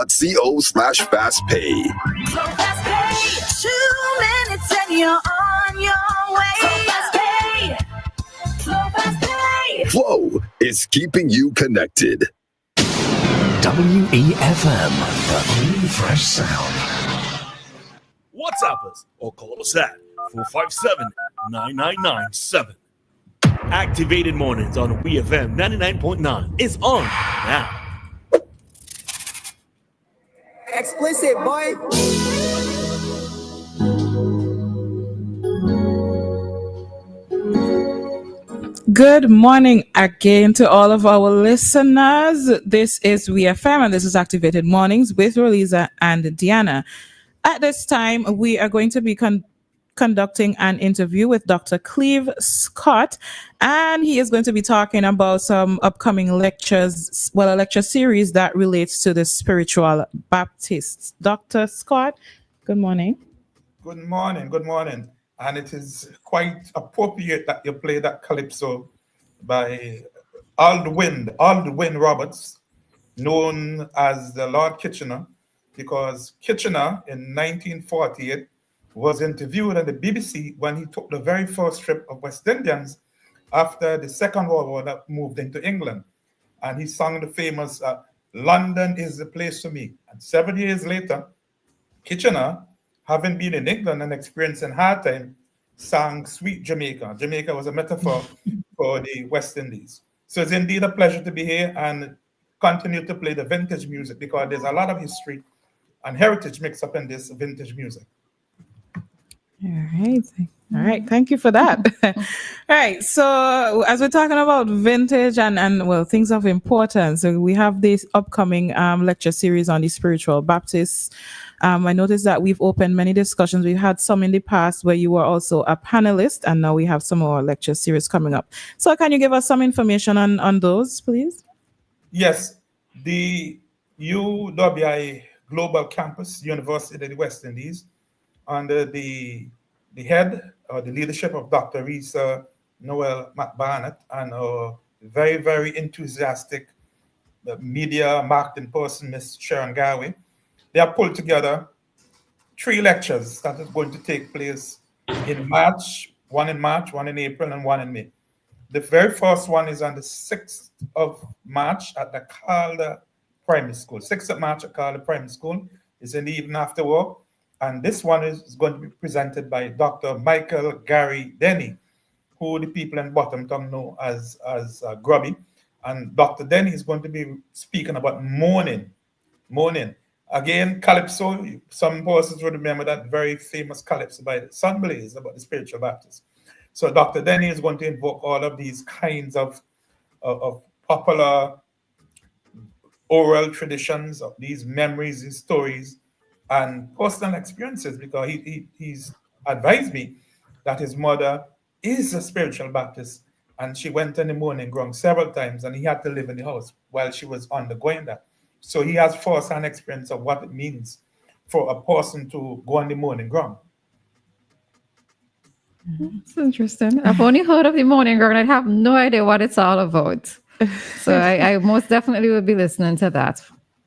wefm.co/fastpay. So fast pay. 2 minutes and you're on your way. So fast pay. So fast pay. Flow is keeping you connected. WEFM, the new fresh sound. WhatsApp us or call us at 457-9997. Activated Mornings on WEFM 99.9 is on now. Explicit, boy. Good morning again to all of our listeners. This is WEFM and this is Activated Mornings with Roleza and Dianna. At this time, we are going to be conducting an interview with Dr. Cleve Scott, and he is going to be talking about some upcoming lectures, a lecture series that relates to the spiritual Baptists. Dr. Scott, good morning. Good morning. And it is quite appropriate that you play that calypso by Aldwin Roberts, known as the Lord Kitchener, because Kitchener in 1948 was interviewed at the BBC when he took the very first trip of West Indians after the Second World War that moved into England. And he sang the famous London is the place for me. And 7 years later, Kitchener, having been in England and experiencing hard time, sang Sweet Jamaica. Jamaica was a metaphor for the West Indies. So it's indeed a pleasure to be here and continue to play the vintage music, because there's a lot of history and heritage mixed up in this vintage music. All right. Thank you for that. All right. So as we're talking about vintage and things of importance, we have this upcoming lecture series on the spiritual Baptists. I noticed that we've opened many discussions. We've had some in the past where you were also a panelist, and now we have some more lecture series coming up. So can you give us some information on those, please? Yes. The UWI Global Campus, University of the West Indies, under the head or the leadership of Dr. Risa Noel McBarnett and our very, very enthusiastic media marketing person, Ms. Sharon Garway. They have pulled together 3 lectures that is going to take place in March, one in April, and one in May. The very first one is on the 6th of March at the Calder Primary School. 6th of March at Calder Primary School is in the evening after work. And this one is going to be presented by Dr. Michael Gary Denny, who the people in Bottom Tongue know as Grubby. And Dr. Denny is going to be speaking about mourning. Again, calypso, some persons would remember that very famous calypso by Sunblaze about the spiritual Baptist. So Dr. Denny is going to invoke all of these kinds of popular oral traditions, of these memories, these stories, and personal experiences, because he's advised me that his mother is a spiritual Baptist, and she went in the morning ground several times, and he had to live in the house while she was undergoing that. So he has first-hand experience of what it means for a person to go on the morning ground. That's interesting. I've only heard of the morning ground. I have no idea what it's all about. So I most definitely will be listening to that.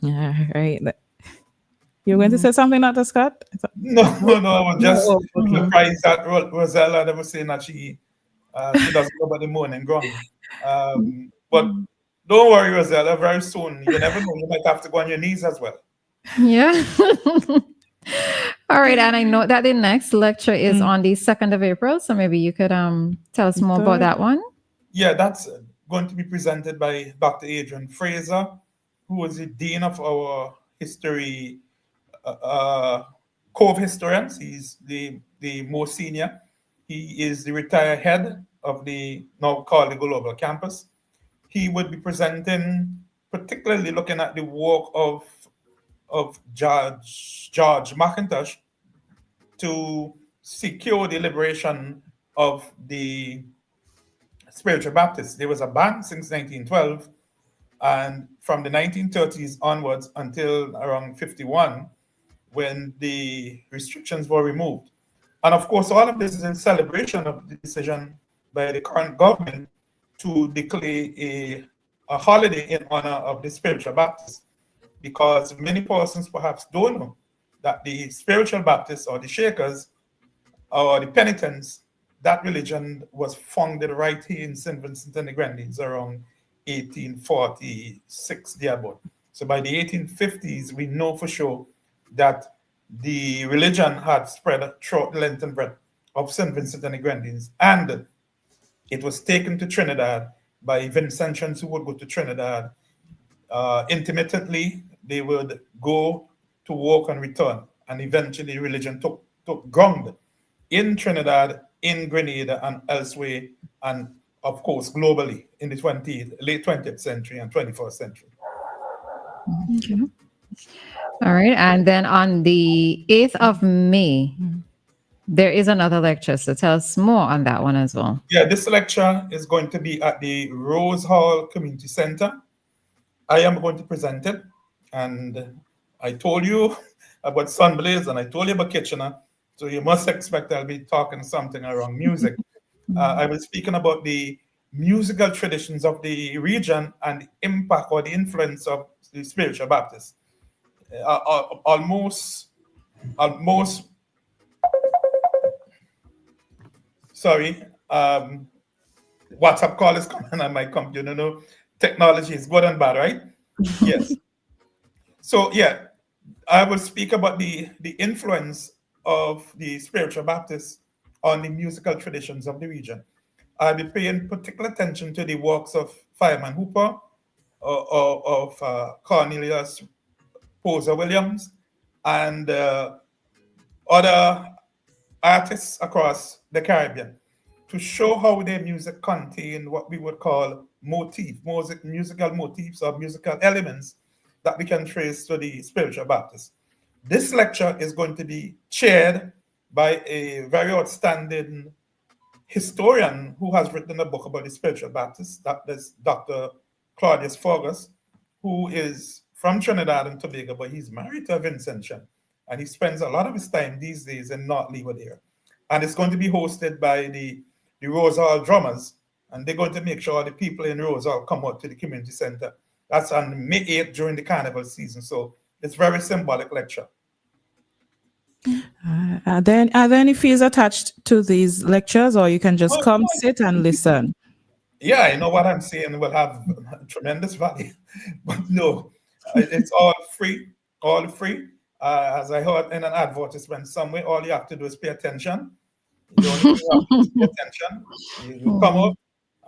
Yeah, right. You're going to say something, Dr. Scott? No, I was just surprised that Rosella never saying that she doesn't go about the morning ground. But don't worry, Rosella, very soon. You never know, you might have to go on your knees as well. Yeah. All right, and I know that the next lecture is on the 2nd of April, so maybe you could tell us more about that one. Yeah, that's going to be presented by Dr. Adrian Fraser, who is the Dean of our history, Cove Historians. He's the most senior. He is the retired head of the now called the Global Campus. He would be presenting, particularly looking at the work of George McIntosh to secure the liberation of the spiritual Baptists. There was a ban since 1912, and from the 1930s onwards until around 51, when the restrictions were removed. And of course, all of this is in celebration of the decision by the current government to declare a holiday in honor of the spiritual Baptists. because many persons perhaps don't know that the spiritual Baptists or the Shakers or the penitents, that religion was founded right here in St. Vincent and the Grenadines around 1846 thereabout. So by the 1850s, we know for sure that the religion had spread throughout the length and breadth of St. Vincent and the Grenadines, and it was taken to Trinidad by Vincentians who would go to Trinidad. Intermittently, they would go to work and return, and eventually religion took ground in Trinidad, in Grenada, and elsewhere, and of course globally in the late 20th century and 21st century. Okay. All right. And then on the 8th of May, there is another lecture. So tell us more on that one as well. Yeah, this lecture is going to be at the Rose Hall Community Center. I am going to present it. And I told you about Sunblaze and I told you about Kitchener. So you must expect I'll be talking something around music. I was speaking about the musical traditions of the region and the impact or the influence of the spiritual Baptists. Almost, sorry, WhatsApp call is coming on my computer. No, technology is good and bad, right? Yes. So yeah, I will speak about the influence of the spiritual Baptists on the musical traditions of the region. I'll be paying particular attention to the works of Fireman Hooper, of Cornelius Poser Williams, and other artists across the Caribbean to show how their music contain what we would call musical motifs or musical elements that we can trace to the spiritual Baptists. This lecture is going to be chaired by a very outstanding historian who has written a book about the spiritual Baptists. That is Dr. Claudius Fergus, who is from Trinidad and Tobago, but he's married to a Vincentian, and he spends a lot of his time these days in North Leeward here. And it's going to be hosted by the Rose Hall drummers, and they're going to make sure the people in Rose Hall come out to the community center. That's on May 8th during the carnival season. So it's very symbolic lecture. Are there any fees attached to these lectures, or you can just come, sit, and listen? Yeah, I know what I'm saying will have tremendous value, but no, it's all free, As I heard in an advertisement somewhere, all you have to do is pay attention. You don't have to pay attention. You come up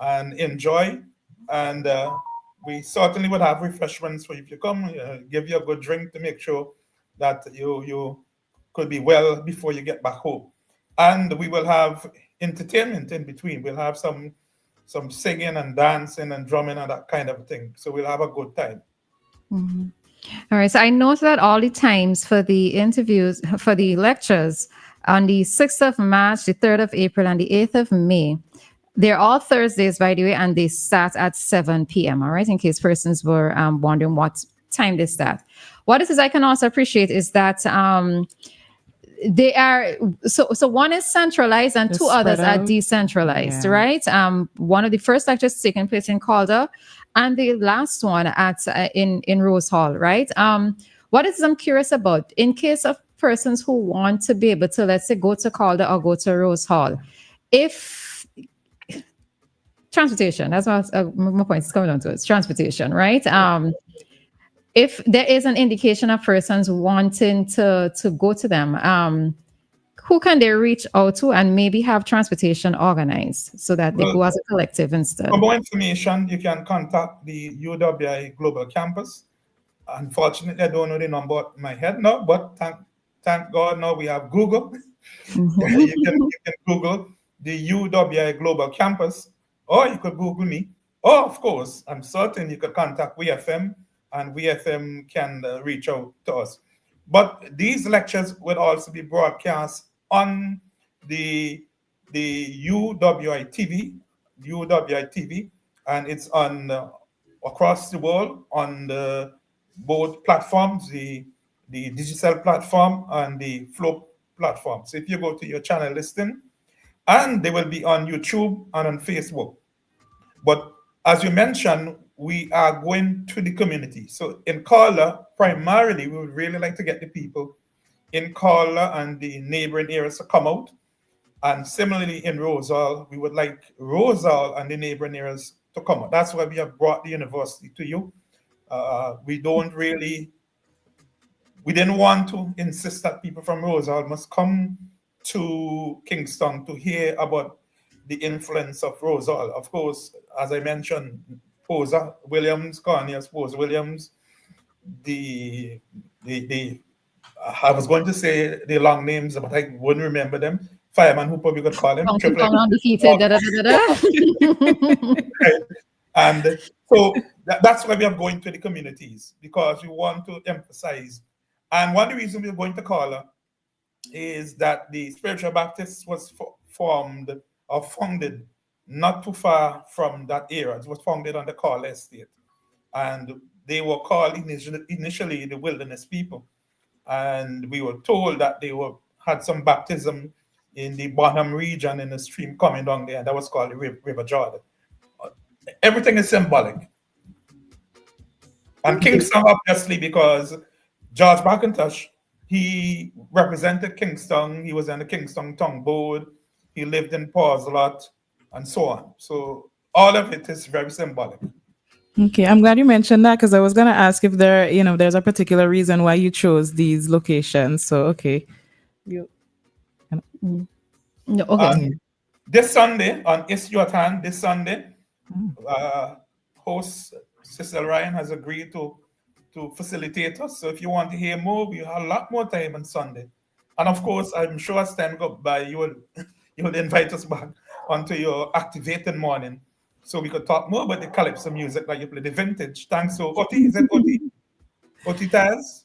and enjoy, and we certainly would have refreshments for you if you come. Give you a good drink to make sure that you could be well before you get back home. And we will have entertainment in between. We'll have some singing and dancing and drumming and that kind of thing. So we'll have a good time. Mm-hmm. All right. So I note that all the times for the interviews, for the lectures on the 6th of March, the 3rd of April, and the 8th of May, they're all Thursdays, by the way, and they start at 7 p.m. All right. In case persons were wondering what time they start. What I can also appreciate is that they are so one is centralized and two others are decentralized, right? One of the first lectures taking place in Calder, and the last one at in Rose Hall, right? What I'm curious about, in case of persons who want to be able to, let's say, go to Calder or go to Rose Hall, if transportation, that's what my point is coming down to, it's transportation, right? If there is an indication of persons wanting to go to them, who can they reach out to and maybe have transportation organized so that they go as a collective instead? For more information, you can contact the UWI Global Campus. Unfortunately, I don't know the number in my head now, but thank God now we have Google. Mm-hmm. you can Google the UWI Global Campus, or you could Google me. Or, of course, I'm certain you could contact WEFM, and WEFM can reach out to us. But these lectures will also be broadcast on the UWI TV, and it's on across the world on both platforms, the digital platform and the Flow platform. So if you go to your channel listing, and they will be on YouTube and on Facebook. But as you mentioned, we are going to the community. So in Carla, primarily, we would really like to get the people in Carla and the neighboring areas to come out. And similarly in Rosal, we would like Rosal and the neighboring areas to come out. That's why we have brought the university to you. We didn't want to insist that people from Rosal must come to Kingston to hear about the influence of Rosal. Of course, as I mentioned, Posa Williams, Cornelius Posa Williams, I was going to say the long names, but I wouldn't remember them. Fireman Hooper, we could call him. Undefeated. And so that's why we are going to the communities, because we want to emphasize. And one of the reasons we're going to Carla is that the Spiritual Baptist was formed or founded not too far from that area. It was founded on the Carla estate. And they were called initially the Wilderness People. And we were told that they had some baptism in the Bonham region in a stream coming down there. That was called the River Jordan. Everything is symbolic. And Kingston, obviously, because George McIntosh, he represented Kingston. He was on the Kingston Tongue Board. He lived in Portslot and so on. So all of it is very symbolic. Okay, I'm glad you mentioned that, because I was going to ask if there's a particular reason why you chose these locations. So, okay. No, okay. This Sunday, on It's Your Hand, this Sunday, host Cecil Ryan has agreed to facilitate us. So if you want to hear more, we have a lot more time on Sunday. And of course, I'm sure as time goes by, you would invite us back onto your activated morning, so we could talk more about the calypso music that you play, the vintage. Thanks. So Oti, is it Oti? Oti Taz?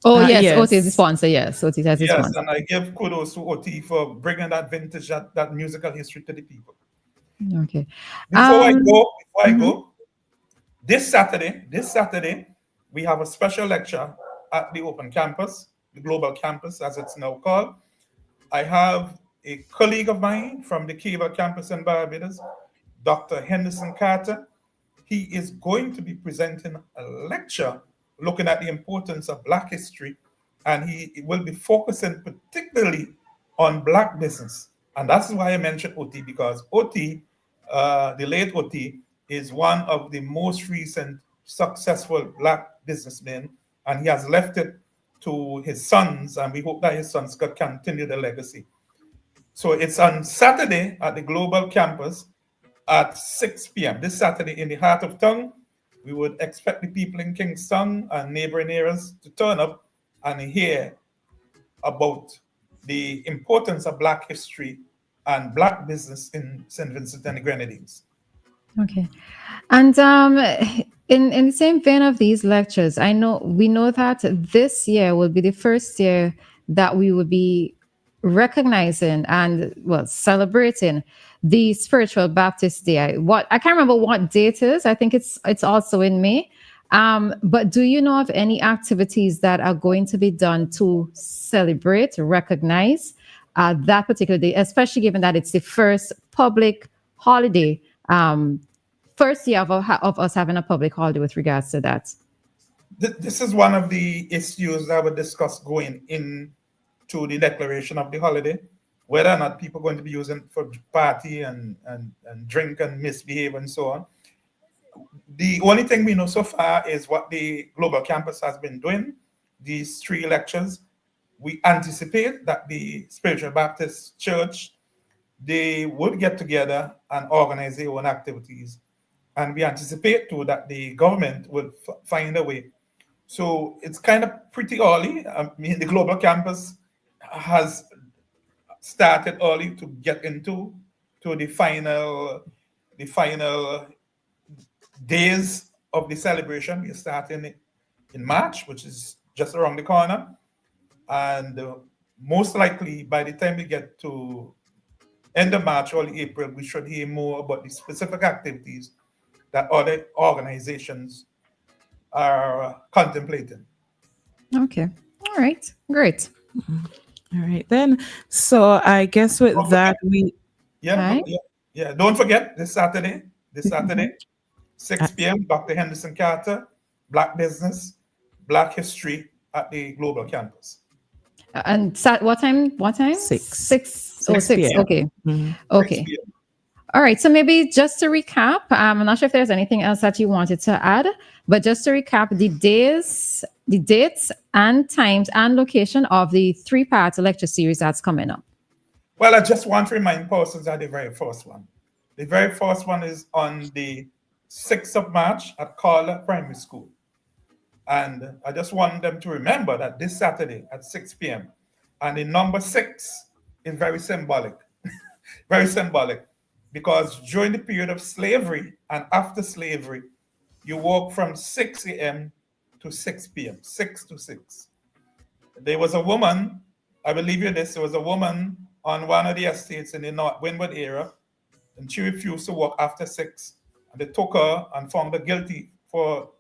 Yes, Oti is the sponsor. Yes, Oti Taz is the sponsor. And I give kudos to Oti for bringing that vintage, that musical history to the people. Okay. Before I go, this Saturday, we have a special lecture at the Open Campus, the Global Campus, as it's now called. I have a colleague of mine from the Kiva campus in Barbados, Dr. Henderson Carter. He is going to be presenting a lecture looking at the importance of Black history, and he will be focusing particularly on Black business. And that's why I mentioned Oti, because Oti, the late Oti, is one of the most recent successful Black businessmen, and he has left it to his sons, and we hope that his sons can continue the legacy. So it's on Saturday at the Global Campus at 6 p.m. This Saturday in the heart of town. We would expect the people in Kingston and neighboring areas to turn up and hear about the importance of Black history and Black business in St. Vincent and the Grenadines. Okay. And in the same vein of these lectures, we know that this year will be the first year that we will be recognizing and celebrating the Spiritual Baptist Day. I can't remember what date it is. I think it's also in May. But do you know of any activities that are going to be done to celebrate, recognize that particular day, especially given that it's the first public holiday, first year of us having a public holiday with regards to that? This is one of the issues that I would discuss going into the declaration of the holiday, whether or not people are going to be using for party and drink and misbehave and so on. The only thing we know so far is what the Global Campus has been doing, these 3 lectures. We anticipate that the Spiritual Baptist Church, they would get together and organize their own activities. And we anticipate too that the government will find a way. So it's kind of pretty early. I mean, the Global Campus has started early to get into the final days of the celebration. We're starting in March, which is just around the corner. And most likely by the time we get to end of March, early April, we should hear more about the specific activities that other organizations are contemplating. Okay. All right. Great. All right, then. So I guess with that, we... Don't forget this Saturday, 6 p.m., Dr. Henderson Carter, Black Business, Black History at the Global Campus. And what time? What time? 6. 6. Oh, 6 6. p.m. Okay. Mhm. Okay. 6 p.m. All right. So maybe just to recap, I'm not sure if there's anything else that you wanted to add, but just to recap the days, the dates and times and location of the 3-part lecture series that's coming up. Well, I just want to remind persons of the very first one. The very first one is on the 6th of March at Carla Primary School. And I just want them to remember that this Saturday at 6 p.m. And the number 6 is very symbolic, very symbolic, because during the period of slavery and after slavery, you walk from 6 a.m. to 6 p.m., 6 to 6. There was a woman, I believe you this, there was a woman on one of the estates in the North Windward area, and she refused to work after 6. And they took her and found her guilty for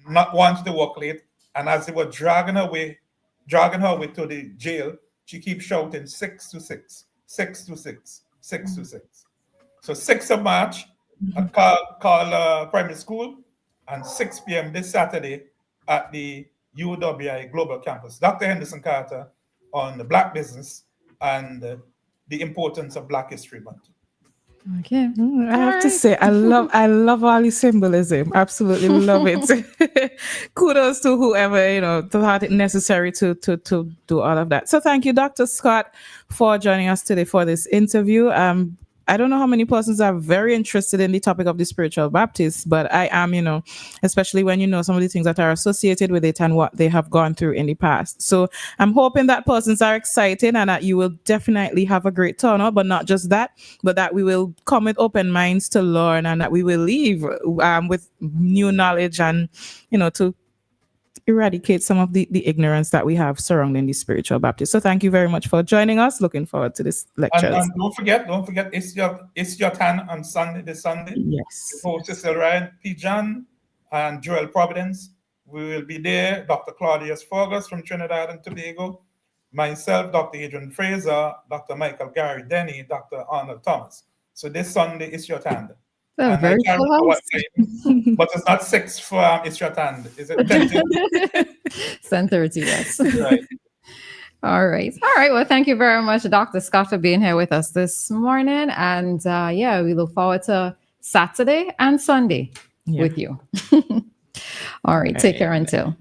not wanting to work late. And as they were dragging her away to the jail, she keeps shouting 6 to 6, 6 to 6, 6 to 6. So 6th of March at Carl Primary School, and 6 p.m. this Saturday at the UWI Global Campus. Dr. Henderson Carter on the Black business and the importance of Black History Month. Okay. I have to say, I love all the symbolism. Absolutely love it. Kudos to whoever, thought it necessary to do all of that. So thank you, Dr. Scott, for joining us today for this interview. I don't know how many persons are very interested in the topic of the spiritual Baptists, but I am, especially when you know some of the things that are associated with it and what they have gone through in the past. So I'm hoping that persons are excited and that you will definitely have a great turnout, but not just that, but that we will come with open minds to learn and that we will leave with new knowledge and, to eradicate some of the ignorance that we have surrounding the spiritual Baptist. So thank you very much for joining us. Looking forward to this lecture. And don't forget, it's your time on this Sunday. Yes. Sister Ryan P. John and Joel Providence. We will be there. Dr. Claudius Fergus from Trinidad and Tobago. Myself, Dr. Adrian Fraser, Dr. Michael Gary Denny, Dr. Arnold Thomas. So this Sunday is your time. Oh, very full house. But it's not 6 for it's your time. Is it 10:30? 10:30, yes. Right. All right. Well, thank you very much, Dr. Scott, for being here with us this morning. And we look forward to Saturday and Sunday with you. All right. Take care until.